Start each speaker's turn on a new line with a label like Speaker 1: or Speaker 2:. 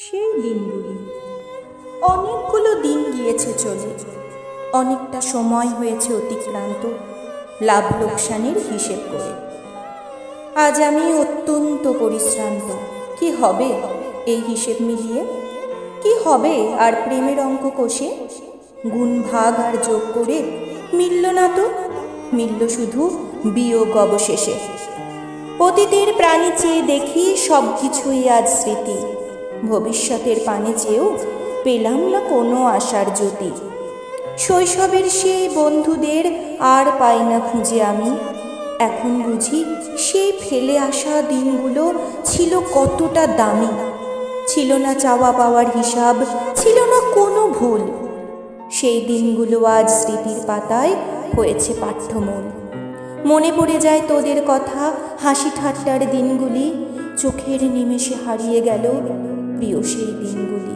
Speaker 1: সেই দিনগুলি অনেকগুলো দিন গিয়েছে চলে, অনেকটা সময় হয়েছে অতিক্রান্ত লাভ লোকসানের হিসেব করে। আজ আমি অত্যন্ত পরিশ্রান্ত। কি হবে এই হিসেব মিলিয়ে? কি হবে আর প্রেমের অঙ্ক কষে? গুণ ভাগ আর যোগ করে মিলল না তো, মিলল শুধু বিয়োগ অবশেষে। অতীতের প্রাণী চেয়ে দেখি সব কিছুই আজ স্মৃতি, ভবিষ্যতের পানে চেয়েও পেলাম না কোনো আশার জ্যোতি। শৈশবের সেই বন্ধুদের আর পাই না খুঁজে আমি, এখন বুঝি সেই ফেলে আসা দিনগুলো ছিল কতটা দামি। ছিল না চাওয়া পাওয়ার হিসাব, ছিল না কোনো ভুল। সেই দিনগুলো আজ স্মৃতির পাতায় হয়েছে পাঠ্যমূল। মনে পড়ে যায় তোদের কথা, হাসি ঠাট্টার দিনগুলি, চোখের নিমেষে হারিয়ে গেল প্রিয় সেই দিনগুলি।